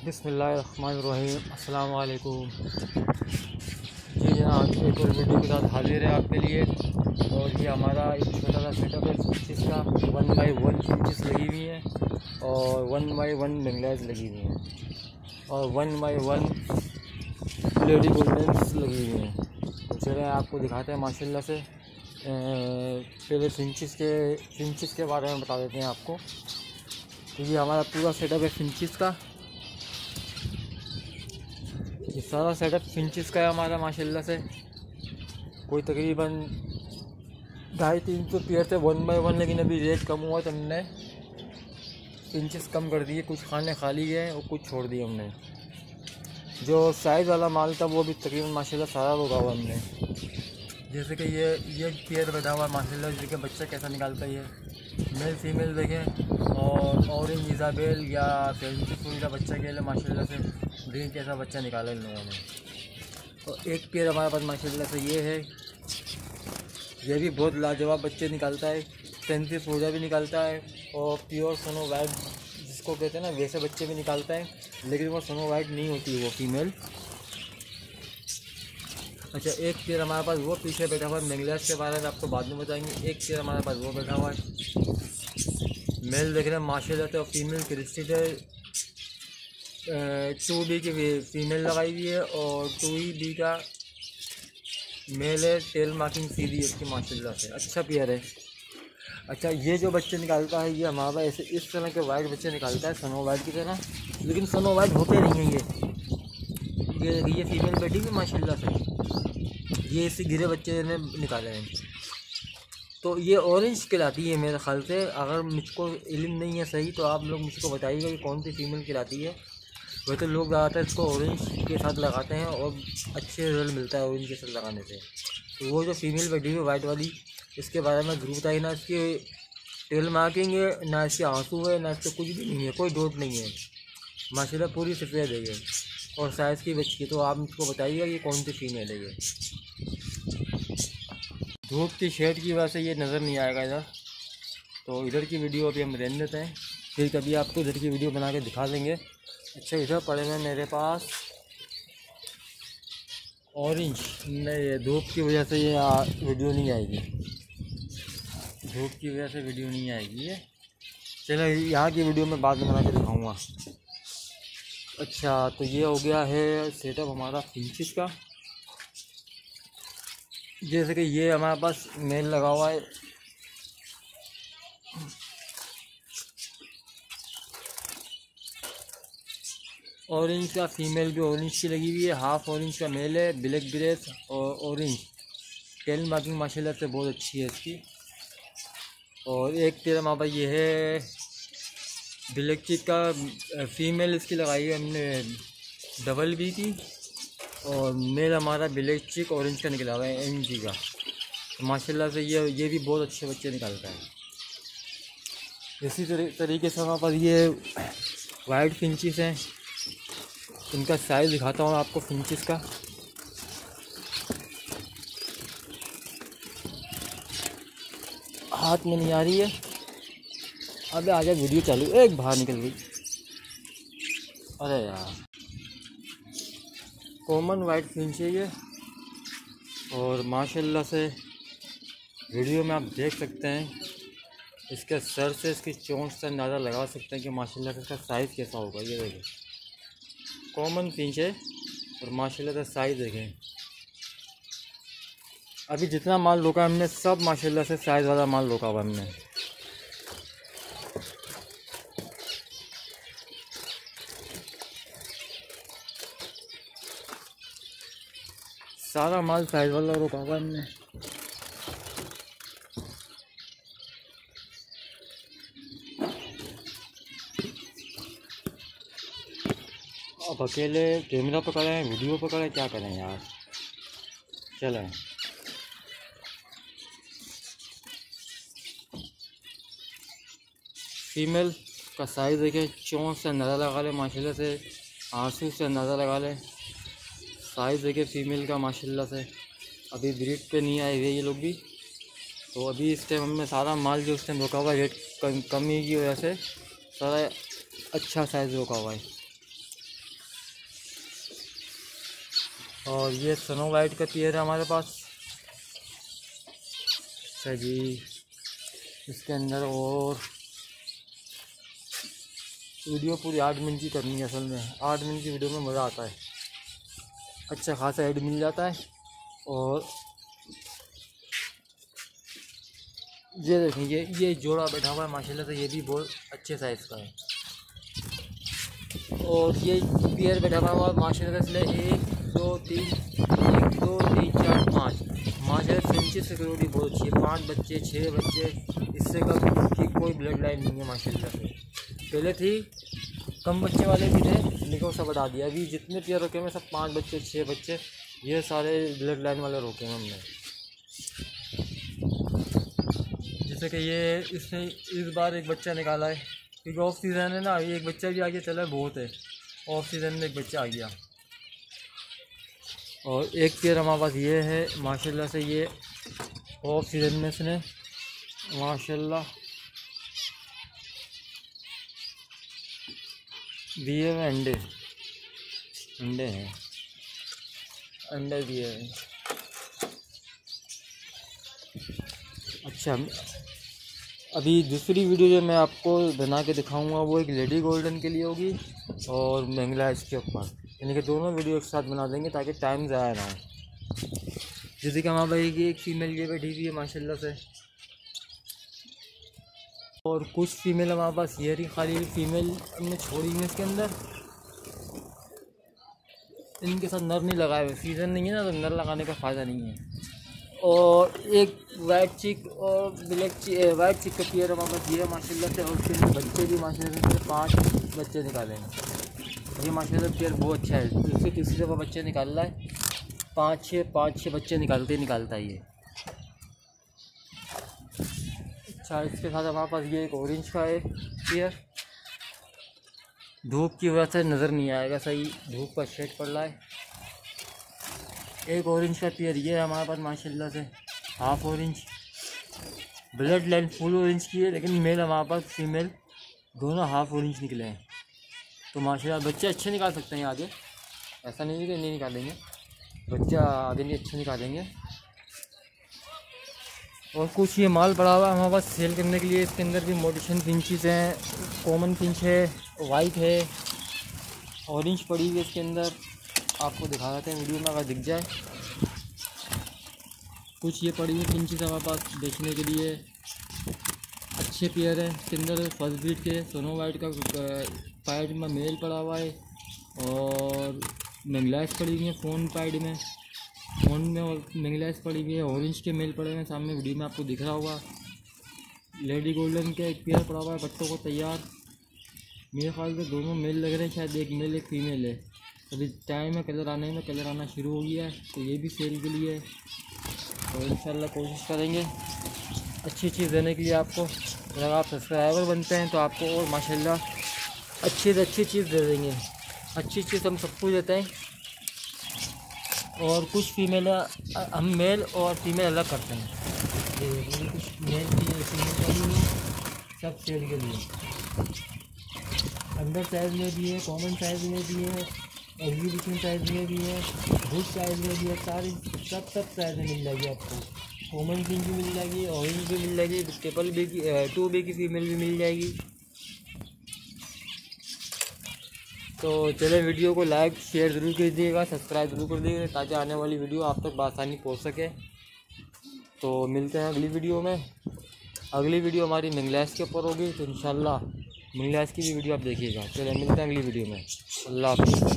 बिस्मिल्लाहिर्रहमानिर्रहीम। अस्सलाम वालेकुम। जी जनाब, एक और वीडियो के साथ हाजिर है आपके लिए। और ये हमारा एक छोटा सा सेटअप है फिंचिस का। 1x1 फिंचिस लगी हुई हैं और 1x1 बंगलाज लगी हुई हैं और 1x1 लेडी गोल्डन्स लगी हुई हैं। तो चलिए आपको दिखाते हैं माशाल्लाह से। पहले फिंचिस के बारे में बता देते हैं आपको। तो ये हमारा पूरा सेटअप है फिंचिस का। ये सारा सेटअप फिंचिस का है हमारा माशाल्लाह से। कोई तकरीबन 250-300 पेयर थे 1x1, लेकिन अभी रेट कम हुआ तो हमने फिंचिस कम कर दिए। कुछ खाने खाली गए और कुछ छोड़ दिए हमने। जो साइज़ वाला माल था वो भी तकरीबन माशाल्लाह सारा होगा हुआ हमने। जैसे कि ये पेयर बैठा हुआ माशाल्लाह, देखिए बच्चा कैसा निकालता है। ये मेल फीमेल देखें। और ऑरेंज इजाबेल या फैंसी फूल का बच्चा के लिए माशाल्लाह से ग्रीन कैसा बच्चा निकाला इन लोगों ने। तो एक पेयर हमारे पास माशाल्लाह से ये है। ये भी बहुत लाजवाब बच्चे निकालता है। फैंसी फूल भी निकालता है और प्योर सोनो वाइट जिसको कहते हैं ना, वैसे बच्चे भी निकालता है, लेकिन वो सोनो वाइट नहीं होती वो फीमेल। अच्छा, एक पेयर हमारे पास वो पीछे बैठा हुआ है। बेंगलास के बारे में आपको बाद में बताएंगे। एक पेयर हमारे पास वो बैठा हुआ है। मेल देख रहे हैं माशाल्लाह से। और फीमेल क्रिस्टिड है। 2B की फीमेल लगाई हुई है और 2B का मेल है। टेल मार्किंग सीधी है इसकी माशाल्लाह से। अच्छा पेयर है। अच्छा, ये जो बच्चे निकालता है ये हमारा ऐसे इस तरह के वाइट बच्चे निकालता है सनो वाइट की तरह, लेकिन सनो वाइट होते नहीं हैं। ये फीमेल बैठी हुई माशाल्लाह से। ये इसी गिरे बच्चे ने निकाले हैं। तो ये ऑरेंज कहलाती है मेरे ख्याल से। अगर मुझको इल्म नहीं है सही तो आप लोग मुझको बताइएगा कि कौन सी फीमेल कहलाती है। वैसे तो लोग ज़्यादातर इसको ऑरेंज के साथ लगाते हैं और अच्छे रिजल्ट मिलता है ऑरेंज के साथ लगाने से। तो वो जो फीमेल बैठी हुई वाइट वाली, इसके बारे में ज़रूर बताइए। ना इसकी टेल मार्किंग है, ना इसके आंसू है, ना इसके कुछ भी नहीं है, कोई डॉट नहीं है माशाल्लाह। पूरी सफ़ेद है ये और साइज़ की बच्ची। तो आप मुझको बताइएगा कि कौन सी फीमेल है ये। धूप की शेड की वजह से ये नज़र नहीं आएगा इधर, तो इधर की वीडियो अभी हम रहने देते हैं। फिर कभी आपको इधर की वीडियो बना के दिखा देंगे। अच्छा, इधर पड़े हैं मेरे पास ऑरेंज। नहीं, धूप की वजह से ये वीडियो नहीं आएगी। धूप की वजह से वीडियो नहीं आएगी ये। चलो यहाँ की वीडियो में बाद में बना के दिखाऊँगा। अच्छा, तो ये हो गया है सेटअप हमारा फिंचिस का। जैसे कि ये हमारे पास मेल लगा हुआ है। ऑरेंज का फीमेल भी ऑरेंज की लगी हुई है। हाफ ऑरेंज का मेल है। ब्लैक ब्रेस और ऑरेंज टेल मार्किंग माशाल्लाह से बहुत अच्छी है इसकी। और एक पेयर हमारे पास ये है ब्लैक चिक का। फीमेल इसकी लगाई है हमने डबल बी की और मेल हमारा ब्लैक चिक ऑरेंज का निकला हुआ है NG का। तो माशाल्लाह से ये भी बहुत अच्छे बच्चे निकालता है। इसी तरीके से हमारे पास ये वाइट फिंचिस हैं। इनका साइज़ दिखाता हूँ आपको फिंचिस का। हाथ में नहीं आ रही है। अबे आजा, वीडियो चालू। एक बाहर निकल गई। अरे यार, कॉमन वाइट फिंच है ये। और माशाल्लाह से वीडियो में आप देख सकते हैं, इसके सर से इसकी चोंच से अंदाज़ा लगा सकते हैं कि माशाल्लाह से इसका साइज़ कैसा होगा। ये देखें, कॉमन फिंच है और माशाल्लाह से साइज़ देखें। अभी जितना माल रोका हमने सब माशाल्लाह से साइज़ वाला माल रोका हुआ हमने। सारा माल साइज़ वाला रोका हुआ हमने। अब अकेले कैमरा पकड़ें, वीडियो पकड़ें, क्या करें यार। चलें, फीमेल का साइज़ देखें। चोंच से अंदाज़ा लगा लें माशाल्लाह से। आंसू से अंदाज़ा लगा लें। साइज़ देखें फीमेल का माशाल्लाह से। अभी ब्रीड पे नहीं आए हुए ये लोग भी। तो अभी इस टाइम हमें सारा माल जो उस टाइम रोका हुआ है रेट कमी की वजह से सारा अच्छा साइज़ रोका हुआ है। और ये स्नो वाइट का पेयर है हमारे पास। अच्छा जी, इसके अंदर और वीडियो पूरी 8 मिनट की करनी है। असल में 8 मिनट की वीडियो में मज़ा आता है, अच्छा खासा ऐड मिल जाता है। और ये देखेंगे, ये जोड़ा बैठा हुआ है माशाल्लाह से, ये भी बहुत अच्छे साइज़ का है। और ये पेयर बैठा हुआ है माशाल्लाह से, 1 2 3 1 2 3 4 5 माशाल्लाह फिंची सिक्योरिटी बहुत अच्छी है। 5 बच्चे 6 बच्चे, इससे कम की कोई ब्लड लाइन नहीं है माशाल्लाह से। पहले थी कम बच्चे वाले भी थे, लेकिन सब हटा दिया। अभी जितने पेयर रोके हैं सब 5 बच्चे 6 बच्चे, ये सारे ब्लड लाइन वाले रोके हैं हमने। जैसे कि ये इसने इस बार एक बच्चा निकाला है, क्योंकि ऑफ सीज़न है ना, एक बच्चा भी आ गया, चला बहुत है, ऑफ सीज़न में एक बच्चा आ गया। और एक पेयर हमारे पास ये है माशाल्लाह से, ये ऑफ सीज़न में इसने माशाल्लाह दिए हुए अंडे हैं, अंडे दिए हैं। अच्छा, अभी दूसरी वीडियो जो मैं आपको बना के दिखाऊंगा वो एक लेडी गोल्डन के लिए होगी और मंगला इसके ऊपर, यानी कि दोनों वीडियो एक साथ बना देंगे ताकि टाइम ज़ाया ना हो। जैसे कि हमारे भाई की एक फ़ीमेल ये बैठी हुई है माशाल्लाह से, और कुछ फ़ीमेल हमारे पास ये रही, खाली फ़ीमेल हमने छोड़ी है इसके अंदर। इनके साथ नर नहीं लगाए हुए, सीज़न नहीं है ना, तो नर लगाने का फ़ायदा नहीं है। और एक वाइट चिक और ब्लैक वाइट चिक का पेयर हमारे पास ये है माशाल्लाह से, और उसके बच्चे भी माशाल्लाह से 5 बच्चे निकाले हैं। ये माशाल्लाह पेयर बहुत अच्छा है, इससे तीसरी दफ़ा बच्चे निकाल रहा है, 5-6 बच्चे निकालता है ये। अच्छा, इसके साथ हमारे पास ये एक ऑरेंज का है पेयर, धूप की वजह से नज़र नहीं आएगा सही, धूप का शेड पड़ रहा है। एक ऑरेंज का पेयर ये है हमारे पास माशाल्लाह से, half orange, blood line full orange की है, लेकिन मेल हमारे पास फीमेल दोनों हाफ ऑरेंज निकले हैं। तो माशाल्लाह बच्चे अच्छे निकाल सकते हैं आगे, ऐसा नहीं है कि नहीं निकालेंगे, बच्चा आगे नहीं अच्छे निकालेंगे। और कुछ ये माल पड़ा हुआ है हमारे पास सेल करने के लिए, इसके अंदर भी मोटिशन पिंचेस हैं, कॉमन पिंच है, वाइट है, ऑरेंज पड़ी हुई है इसके अंदर, आपको दिखा देते हैं वीडियो में अगर दिख जाए। कुछ ये पड़ी हुई पिंचेस हमारे पास बेचने के लिए, अच्छे पेयर हैं इसके अंदर, फर्स्ट ब्रीड के सोनो वाइट का पैड में मेल पड़ा हुआ है, और मंगलाइस पड़ी हुई है फोन पैड में, फोन में और मंगलाइस पड़ी हुई है, ऑरेंज के मेल पड़े हुए हैं, सामने वीडियो में आपको दिख रहा होगा। लेडी गोल्डन का एक पेयर पड़ा हुआ है बच्चों को तैयार, मेरे ख्याल से दोनों मेल लग रहे हैं, शायद एक मेल एक फीमेल है। अभी टाइम है कलर आने में, कलर आना शुरू हो गया है, तो ये भी सेल के लिए है। तो इंशाल्लाह कोशिश करेंगे अच्छी चीज़ देने के लिए आपको। अगर आप सब्सक्राइबर बनते हैं तो आपको और माशाल्लाह अच्छी से अच्छी चीज़ दे देंगे, अच्छी चीज़ हम सबको देते हैं। और कुछ फीमेल हम मेल और फीमेल अलग करते हैं, ये कुछ मेल की फीमेल सब सेल के लिए, अंडर साइज़ में भी है, कॉमन साइज़ में भी है, एग्जीबिशन साइज़ में भी है, गुड साइज़ में भी है, सारी सब साइज़ में मिल जाएगी आपको। कॉमन पिंक भी मिल जाएगी, ऑरेंज भी मिल जाएगी, ट्रिपल बी की 2 बी की फीमेल भी मिल जाएगी। तो चले वीडियो को लाइक शेयर ज़रूर कर दीजिएगा, सब्सक्राइब ज़रूर कर दीजिएगा, ताकि आने वाली वीडियो आप तक बआसानी पहुँच सके। तो मिलते हैं अगली वीडियो में। अगली वीडियो हमारी मंगलाइस के ऊपर होगी, तो इंशाल्लाह मंगलाइस की भी वीडियो आप देखिएगा। चलिए मिलते हैं अगली वीडियो में, अल्लाह हाफ़िज़।